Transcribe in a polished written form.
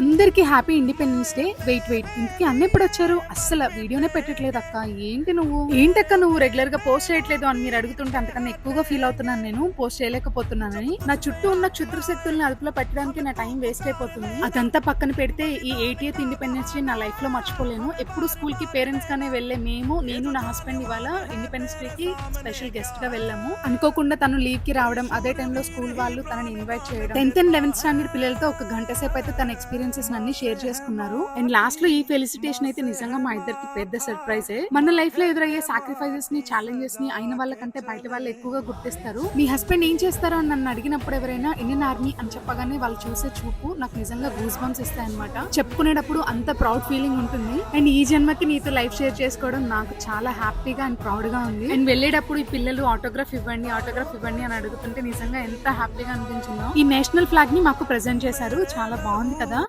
అందరికి happy independence day. Wait ఇంతకీ అన్న ఎప్పుడు వచ్చారు? అస్సలు వీడియోనే పెట్టట్లేదు అక్క. ఏంటక్క నువ్వు రెగ్యులర్ గా పోస్ట్ చేయట్లేదు అని మీరు అడుగుతుంటే అంతకన్నా ఎక్కువగా ఫీల్ అవుతున్నాను. నేను పోస్ట్ చేయలేకపోతున్నానని. నా చుట్టూ ఉన్న క్షుద్ర శక్తుల్ని అదుపులో పెట్టడానికి నా టైం వేస్ట్ అయిపోతుంది. అదంతా పక్కన పెడితే ఈ 80th ఇండిపెండెన్స్ డే నా లైఫ్ లో మర్చిపోలేను. ఎప్పుడు స్కూల్ కి పేరెంట్స్ గానే వెళ్లే నేను నా హస్బెండ్ ఇవాళ ఇండిపెండెన్స్ డే కి స్పెషల్ గెస్ట్ గా వెళ్ళాము. అనుకోకుండా తను లీవ్ కి రావడం, అదే టైంలో స్కూల్ వాళ్ళు తనని ఇన్వైట్ చేయడం, 10th and 11th స్టాండర్డ్ పిల్లలతో ఒక గంట సేపు అయితే తన ఎక్స్పీరియన్సెస్ అన్ని షేర్ చేసుకున్నారు. అండ్ లాస్ట్ లో ఈ ఫెలిసిటేషన్ అయితే నిజంగా మా ఇద్దరికి పెద్ద సర్ప్రైజ్. మన లైఫ్ లో ఎదురయ్యే సాక్రిఫైసెస్ ని, ఛాలెంజెస్ ని అయిన వాళ్ళకంటే బయట వాళ్ళు ఎక్కువగా గుర్తిస్తారు. మీ హస్బెండ్ ఏం చేస్తారో అని నన్ను అడిగినప్పుడు ఎవరైనా ఇండియన్ ఆర్మీ అని చెప్పగానే వాళ్ళు చూసే చూపు నాకు నిజంగా గూస్ బంప్స్ ఇస్తాయి అనమాట. చెప్పుకునేటప్పుడు అంత ప్రౌడ్ ఫీలింగ్ ఉంటుంది. అండ్ ఈ జన్మకి నీతో లైఫ్ షేర్ చేసుకోవడం నాకు చాలా హ్యాపీగా అండ్ ప్రౌడ్ గా ఉంది. అండ్ వెళ్ళేటప్పుడు ఈ పిల్లలు ఆటోగ్రాఫ్ ఇవ్వండి అని అడుగుతుంటే నిజంగా ఎంత హ్యాపీగా అనిపించిందో. ఈ నేషనల్ ఫ్లాగ్ ని మాకు ప్రెజెంట్ చేశారు. చాలా బాగుంది కదా.